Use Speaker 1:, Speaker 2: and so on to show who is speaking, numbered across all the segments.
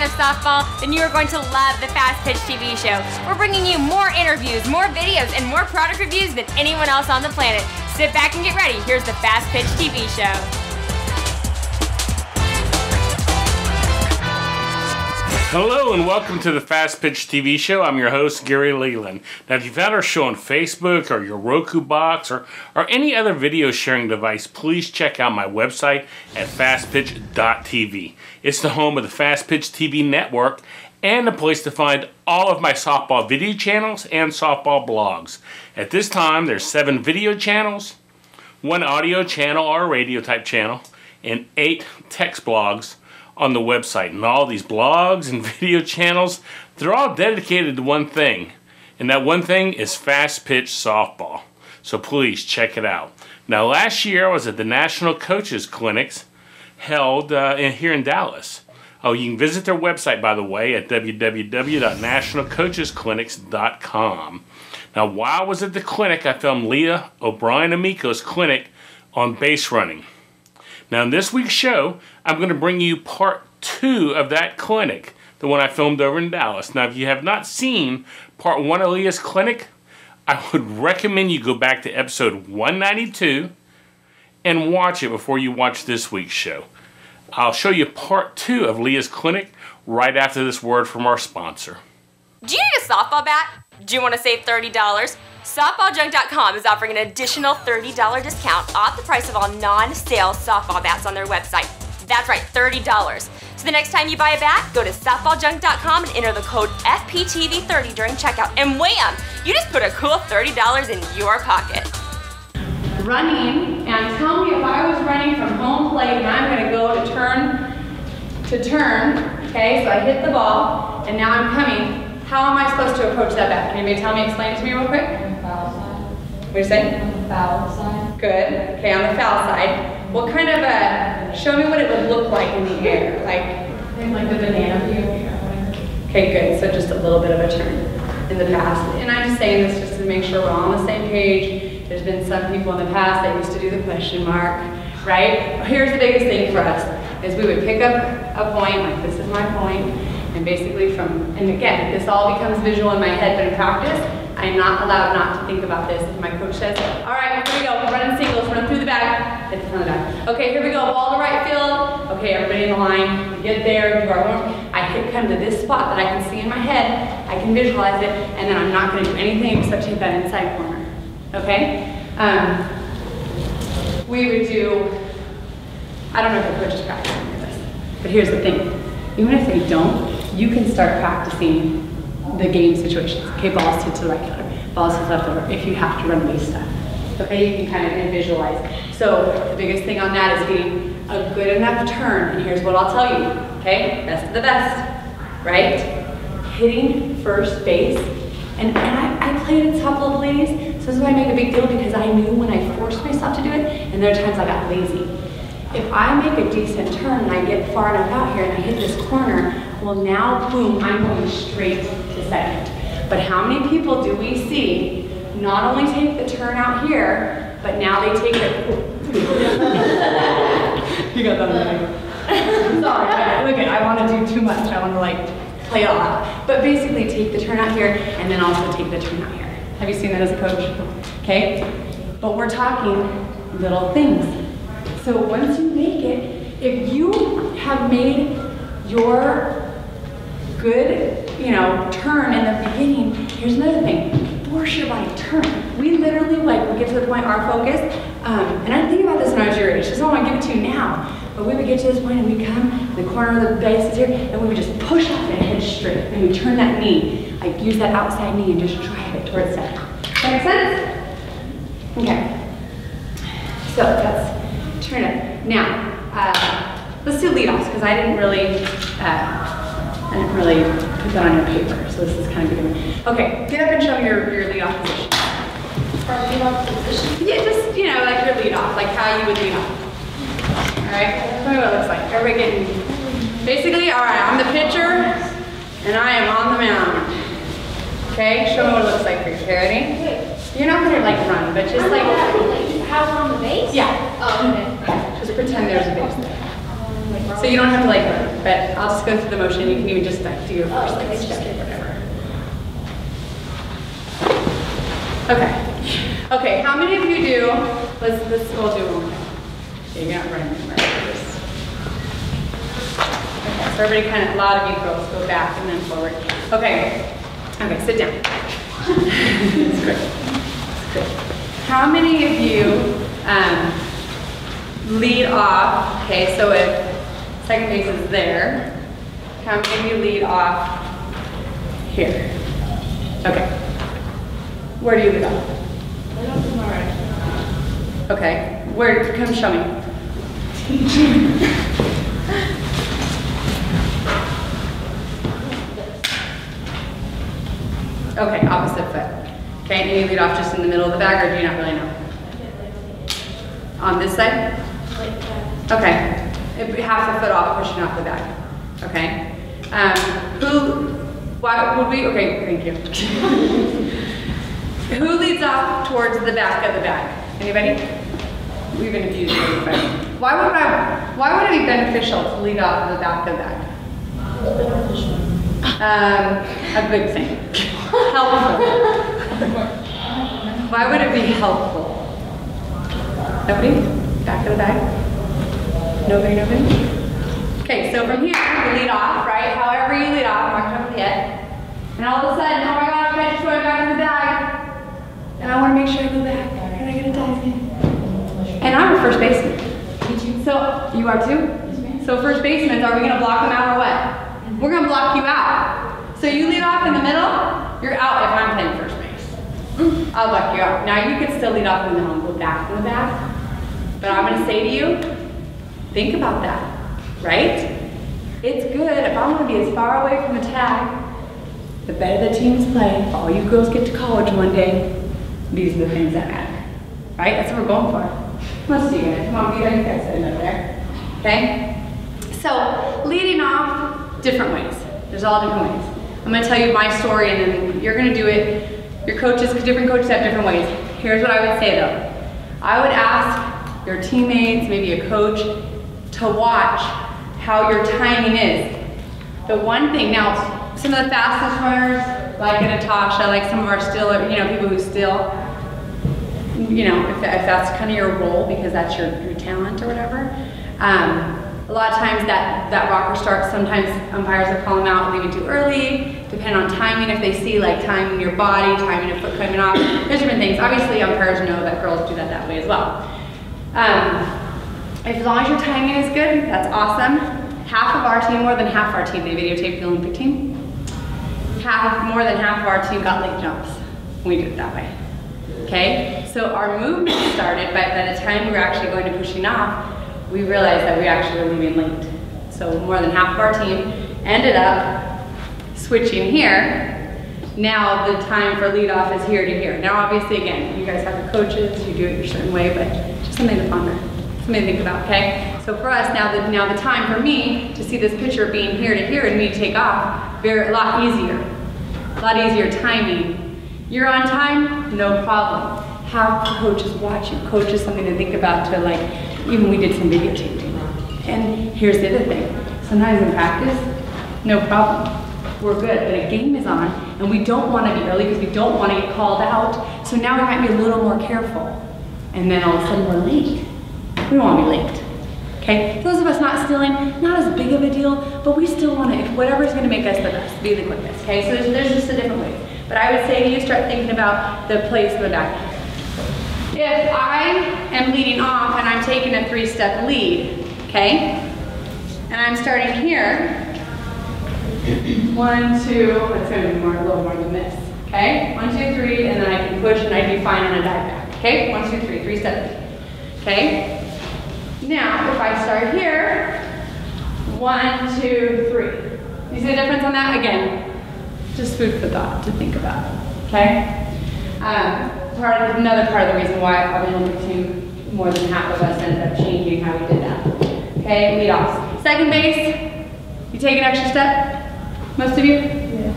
Speaker 1: fan of softball, then you are going to love the Fastpitch TV show. We're bringing you more interviews, more videos, and more product reviews than anyone else on the planet. Sit back and get ready. Here's the Fastpitch TV show.
Speaker 2: Hello and welcome to the Fastpitch TV show. I'm your host, Gary Leland. Now, if you found our show on Facebook or your Roku box or any other video sharing device, please check out my website at fastpitch.tv. It's the home of the Fastpitch TV network and a place to find all of my softball video channels and softball blogs. At this time, there's 7 video channels, 1 audio channel or radio type channel, and 8 text blogs on the website. And all these blogs and video channels, they're all dedicated to one thing. And that one thing is Fastpitch softball. So please check it out. Now, last year I was at the National Coaches Clinics held here in Dallas. Oh, you can visit their website, by the way, at www.nationalcoachesclinics.com. Now, while I was at the clinic, I filmed Leah Amico's clinic on base running. Now, in this week's show, I'm going to bring you part 2 of that clinic, the one I filmed over in Dallas. Now, if you have not seen part 1 of Leah's clinic, I would recommend you go back to episode 192 and watch it before you watch this week's show. I'll show you part 2 of Leah's clinic right after this word from our sponsor.
Speaker 1: Do you need a softball bat? Do you want to save $30? SoftballJunk.com is offering an additional $30 discount off the price of all non-sale softball bats on their website. That's right, $30. So the next time you buy a bat, go to SoftballJunk.com and enter the code FPTV30 during checkout. And wham! You just put a cool $30 in your pocket.
Speaker 3: Running, and tell me if I was running from home plate and I'm going to go to turn, okay, so I hit the ball and now I'm coming. How am I supposed to approach that bat? Can anybody tell me, explain it to me real quick?
Speaker 4: On the foul side.
Speaker 3: What do you say?
Speaker 4: On the foul side.
Speaker 3: Good. Okay, on the foul side. What kind of show me what it would look like in the air.
Speaker 4: Like the banana view.
Speaker 3: Okay, good. So just a little bit of a turn in the past. And I'm just saying this just to make sure we're all on the same page. There's been some people in the past that used to do the question mark, right? Here's the biggest thing for us, is we would pick up a point, like this is my point, and basically and again, this all becomes visual in my head, but in practice, I'm not allowed not to think about this. If my coach says, all right, here we go, we're running singles, run through the bag, hit the front of the bag. Okay, here we go, ball to right field. Okay, everybody in the line, we get there, do our own. Come to this spot that I can see in my head, I can visualize it, and then I'm not gonna do anything except take that inside corner, okay? We would do, I don't know if the coaches practice this, but here's the thing. Even if they don't, you can start practicing the game situations. Okay, balls hit to the right fielder, balls hit to the left fielder, if you have to run base stuff. Okay, you can kind of visualize. So the biggest thing on that is getting a good enough turn, and here's what I'll tell you, okay? Best of the best, right? Hitting first base, and I played at top level ladies, so this is why I make a big deal, because I knew when I forced myself to do it, and there are times I got lazy. If I make a decent turn and I get far enough out here and I hit this corner, well now, boom, I'm going straight to second. But how many people do we see not only take the turn out here, but now they take it. You got that on the Sorry, look, I want to do too much. I want to play it all out. But basically take the turn out here and then also take the turn out here. Have you seen that as a coach? Okay? But we're talking little things. So once you make it, if you have made your good, turn in the beginning, here's another thing. Force your body, turn. We literally, we get to the point, our focus, and I think about this when I was your age, so I don't want to give it to you now, but we would get to this point and we come, the corner of the base is here, and we would just push up and head straight, and we turn that knee, use that outside knee and just drive it towards center. Does that make sense? Okay. So that's turn it. Now, let's do leadoffs, because I didn't really put that on your paper, so this is kind of good. Okay, get up and show me your leadoff position.
Speaker 4: Our leadoff position?
Speaker 3: Yeah, just, your leadoff, how you would lead off. All right, tell me what it looks like. Everybody getting, basically, all right, I'm the pitcher, and I am on the mound. Okay, show me what it looks like for you. Okay, ready? You're not gonna run, but just
Speaker 4: how we're on the base?
Speaker 3: Yeah.
Speaker 4: Oh, okay.
Speaker 3: Just pretend there's a base there. So you don't have to like run, but I'll just go through the motion. You can even just like do your first like step or whatever. Okay. Okay, how many of you do, let's we'll do one more. Okay, you're not running, right? Okay, so everybody kind of, a lot of you girls go back and then forward. Okay, okay, sit down. That's great. That's great. How many of you lead off? Okay, so if second base is there, how many of you lead off here? Okay. Where do you lead off?
Speaker 4: I don't know right.
Speaker 3: Okay. Where? Come show me. Okay, opposite foot. Okay, and you lead off just in the middle of the bag, or do you not really know? On this side?
Speaker 4: Like that.
Speaker 3: Okay. Half the foot off, pushing off the bag. Okay. Why would we, okay, thank you. Who leads off towards the back of the bag? Anybody? We've been confused. Why would it be beneficial to lead off the back of the bag?
Speaker 4: Beneficial.
Speaker 3: A good thing. Helpful. Why would it be helpful? Nobody? Back of the bag? Nobody? Okay, so from here, we lead off, right? However you lead off, I'm not gonna forget. And all of a sudden, oh my gosh, I just went back in the bag. And I wanna make sure I go back. And I gotta dive in. And I'm a first baseman. So, you are too? So first basemen, are we gonna block them out or what? We're gonna block you out. So you lead off in the middle, you're out if I'm playing first base. I'll block you out. Now you can still lead off in the middle and go back in the back. But I'm gonna say to you, think about that, right? It's good if I wanna be as far away from the tag, the better the teams play. If all you girls get to college one day, these are the things that matter, right? That's what we're going for. Let's see you guys. Come on, be there. You guys sitting over there. Okay? So, leading off, different ways. There's all different ways. I'm gonna tell you my story and then you're gonna do it. Your coaches, because different coaches have different ways. Here's what I would say though. I would ask your teammates, maybe a coach, to watch how your timing is. The one thing, now, some of the fastest runners, like Natasha, like some of our still, people who still, if that's kind of your role because that's your talent or whatever. A lot of times that rocker start, sometimes umpires will call them out leaving too early, depending on timing, if they see like timing your body, timing your foot coming off, there's different things. Obviously umpires know that girls do that way as well. As long as your timing is good, that's awesome. Half of our team, more than half our team, they videotaped the Olympic team. More than half of our team got late jumps. We did it that way. Okay, so our movement started, but by the time we were actually going to pushing off, we realized that we actually were leaving late. So more than half of our team ended up switching here. Now the time for lead off is here to here. Now obviously again, you guys have your coaches, you do it your certain way, but just something to ponder, something to think about, okay? So for us, now the time for me to see this picture being here to here and me to take off, a lot easier timing. You're on time, no problem. Have coaches watch you. Coach is something to think about to like, even we did some videotaping. And here's the other thing. Sometimes in practice, no problem. We're good, but a game is on and we don't want to be early because we don't want to get called out. So now we might be a little more careful. And then all of a sudden we're late. We don't want to be late. Okay? Those of us not stealing, not as big of a deal, but we still want to, whatever's going to make us the best, be the quickest. Okay? So there's just a different way. But I would say you start thinking about the place in the back. If I am leading off and I'm taking a 3-step lead, okay, and I'm starting here, 1, 2, it's going to be a little more than this, okay, 1, 2, 3, and then I can push and I do fine on a dive back, okay, 1, 2, 3, 3-step lead, okay. Now, if I start here, 1, 2, 3. You see the difference on that? Again, just food for thought to think about, okay? Another part of the reason why our Olympic team, more than half of us ended up changing how we did that. Okay, lead off. Second base, you take an extra step? Most of you? Yeah.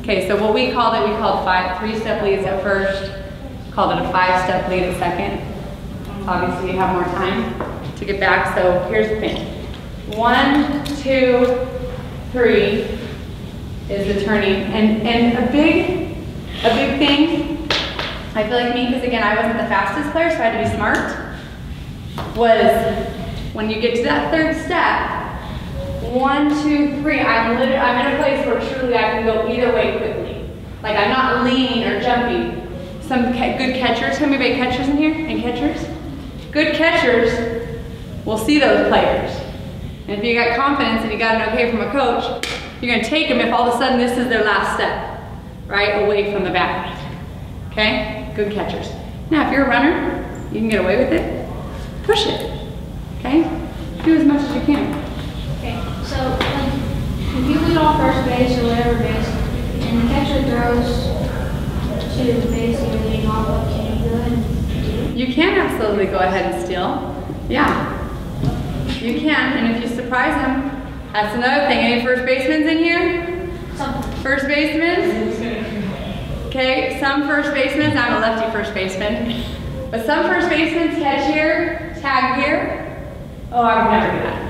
Speaker 3: Okay, so what we called 3-step leads at first, called it a 5-step lead at second. Obviously you have more time to get back, so here's the thing. 1, 2, 3 is the turning. And a big thing, I feel like me, because again, I wasn't the fastest player, so I had to be smart, was when you get to that third step, 1, 2, 3, I'm in a place where truly I can go either way quickly. Like I'm not leaning or jumping. Some good catchers, how many catchers in here? And catchers? Good catchers will see those players. And if you got confidence and you got an okay from a coach, you're gonna take them if all of a sudden this is their last step, right? Away from the back, okay? Good catchers. Now if you're a runner, you can get away with it, push it, okay? Do as much as you can.
Speaker 4: Okay, so if you lead off first base or whatever base, and the catcher throws to the base you're leading off of, can you go ahead and do?
Speaker 3: You can absolutely go ahead and steal. Yeah, you can, and if you surprise them, that's another thing. Any first basemen in here?
Speaker 4: Something.
Speaker 3: First baseman? Okay, some first basemen, I'm a lefty first baseman, but some first basemen catch here, tag here. Oh, I would never do that,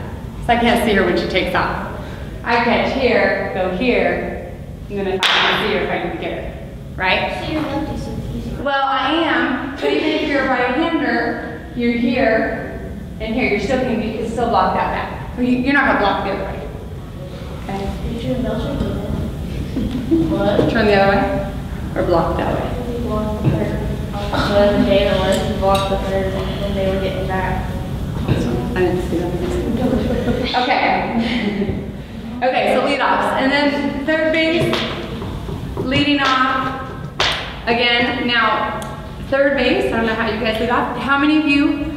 Speaker 3: because I can't see her when she takes off. I catch here, go here, and then if I can see her, if I can get her, right?
Speaker 4: So you're lefty, so it's easier.
Speaker 3: Well, I am, but even if you're a right-hander, you're here and here. You can still block that back. You're not gonna block the other way. Okay.
Speaker 4: Did you do Belgium?
Speaker 3: What? Turn the other way, or block that way.
Speaker 4: We blocked the third. The other day, the ones who blocked the third when they were getting back.
Speaker 3: I didn't see that. Okay. Okay, so lead offs, and then third base, leading off. Again, now third base. I don't know how you guys lead off. How many of you?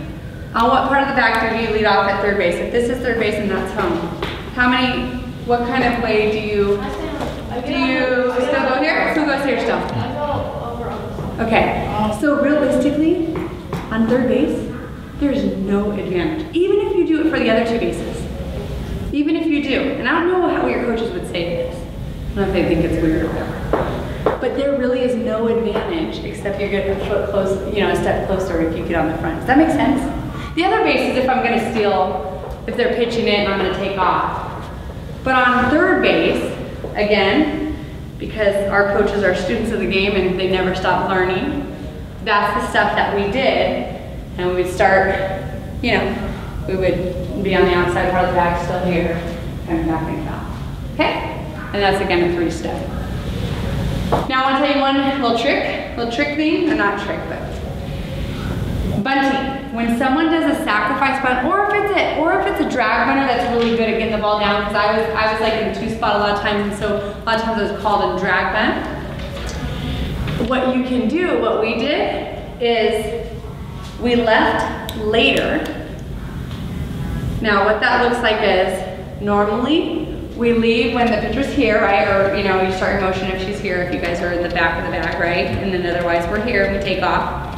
Speaker 3: On what part of the back do you lead off at third base? If this is third base and that's home, how many, what kind of way do you still go here? Who goes here still?
Speaker 4: I go over on this side.
Speaker 3: Okay, so realistically, on third base, there's no advantage. Even if you do it for the other two bases. Even if you do, and I don't know how your coaches would say this. I don't know if they think it's weird or whatever. But there really is no advantage except you get a foot close, a step closer if you get on the front. Does that make sense? The other base is if I'm gonna steal, if they're pitching it and I'm gonna take off. But on third base, again, because our coaches are students of the game and they never stop learning, that's the stuff that we did. And we would start, we would be on the outside part of the bag, still here, and back and foul. Okay? And that's again a 3-step. Now I want to tell you one little trick thing, or not trick, but bunting. When someone does a sacrifice bunt, or if it's a drag bunter that's really good at getting the ball down, because I was like in the 2 spot a lot of times, and so a lot of times it was called a drag bunt. What you can do, what we did, is we left later. Now what that looks like is, normally we leave when the pitcher's here, right? Or you start your motion if she's here, if you guys are in the back of the bag, right? And then otherwise we're here and we take off.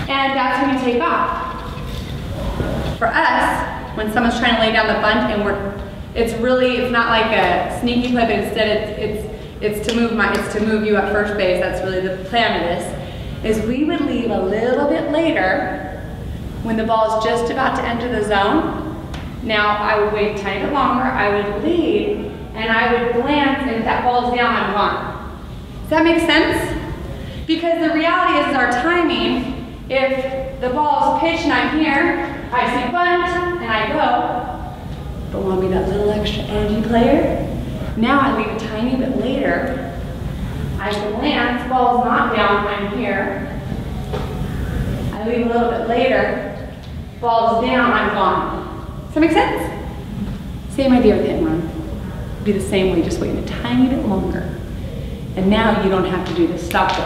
Speaker 3: And that's when you take off. For us, when someone's trying to lay down the bunt and it's not like a sneaky play, but instead it's to move you at first base. That's really the plan of this, is we would leave a little bit later when the ball is just about to enter the zone. Now I would wait a tiny bit longer, I would lead, and I would glance, and if that ball's down, I'm gone. Does that make sense? Because the reality is our timing, if the ball is pitched and I'm here, I see bunt, and I go, but want to be that little extra edgy player? Now I leave a tiny bit later, I glance, ball's not down, I'm here. I leave a little bit later, ball's down, I'm gone. Does that make sense? Same idea with hit and run. It'd be the same way, just waiting a tiny bit longer. And now you don't have to do the stop go,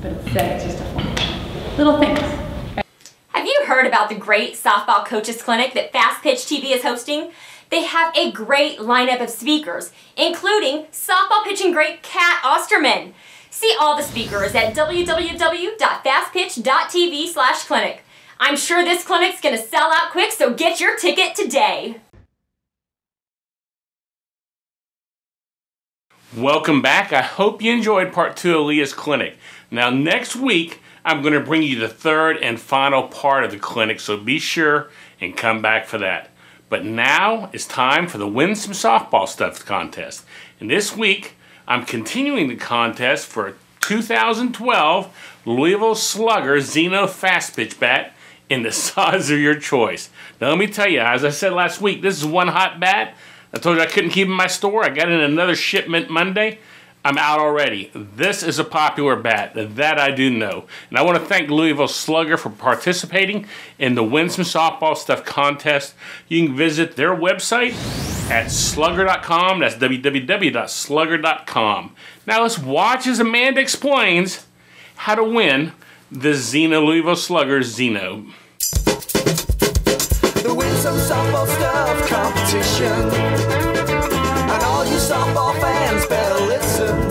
Speaker 3: but instead it's just a formation. Little things. Okay.
Speaker 1: Have you heard about the great softball coaches clinic that Fastpitch TV is hosting? They have a great lineup of speakers, including softball pitching great Kat Osterman. See all the speakers at www.fastpitch.tv/clinic. I'm sure this clinic's gonna sell out quick, so get your ticket today.
Speaker 2: Welcome back. I hope you enjoyed part 2 of Leah's clinic. Now next week, I'm going to bring you the third and final part of the clinic, so be sure and come back for that. But now it's time for the Win Some Softball Stuff contest. And this week, I'm continuing the contest for a 2012 Louisville Slugger Zeno Fastpitch bat in the size of your choice. Now let me tell you, as I said last week, this is one hot bat. I told you I couldn't keep in my store. I got in another shipment Monday. I'm out already. This is a popular bat, that I do know. And I want to thank Louisville Slugger for participating in the Win Some Softball Stuff contest. You can visit their website at slugger.com. That's www.slugger.com. Now let's watch as Amanda explains how to win the Zeno Louisville Slugger Zeno.
Speaker 5: The Win Some Softball Stuff competition. And all you softball fans better listen.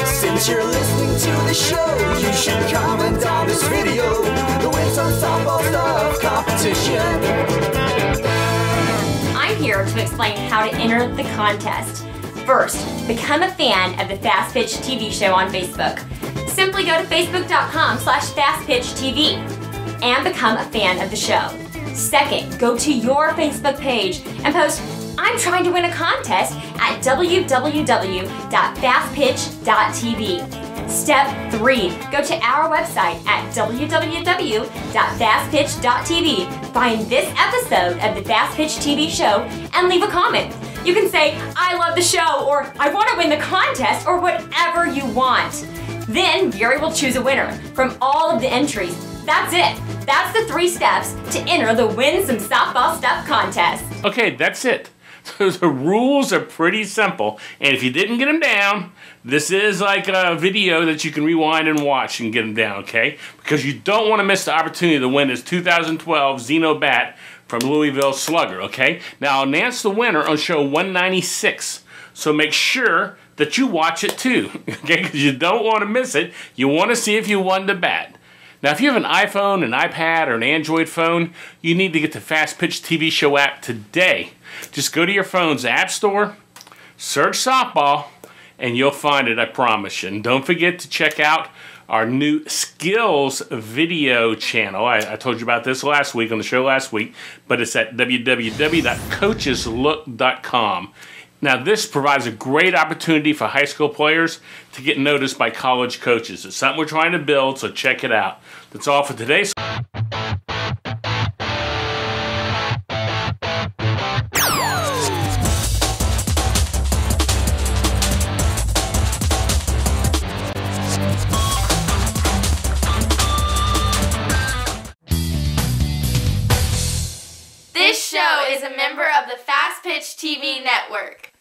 Speaker 5: Since you're listening to the show, you should comment on this video. The Win Some Softball Stuff competition.
Speaker 1: I'm here to explain how to enter the contest. First, become a fan of the Fastpitch TV show on Facebook. Simply go to facebook.com/fastpitchtv and become a fan of the show. Second, go to your Facebook page and post, "I'm trying to win a contest" at www.fastpitch.tv. Step 3, go to our website at www.fastpitch.tv. Find this episode of the Fastpitch TV show and leave a comment. You can say, "I love the show," or "I want to win the contest," or whatever you want. Then Gary will choose a winner from all of the entries. That's it. That's the 3 steps to enter the Win Some Softball Stuff contest.
Speaker 2: Okay, that's it. So the rules are pretty simple. And if you didn't get them down, this is like a video that you can rewind and watch and get them down, okay? Because you don't want to miss the opportunity to win this 2012 Zeno bat from Louisville Slugger, okay? Now, I'll announce the winner on show 196. So make sure that you watch it too, okay? Because you don't want to miss it. You want to see if you won the bat. Now, if you have an iPhone, an iPad, or an Android phone, you need to get the Fastpitch TV show app today. Just go to your phone's app store, search softball, and you'll find it, I promise you. And don't forget to check out our new skills video channel. I told you about this last week on the show last week, but it's at www.coacheslook.com. Now, this provides a great opportunity for high school players to get noticed by college coaches. It's something we're trying to build, so check it out. That's all for today.
Speaker 6: This show is a member of the Fastpitch TV network.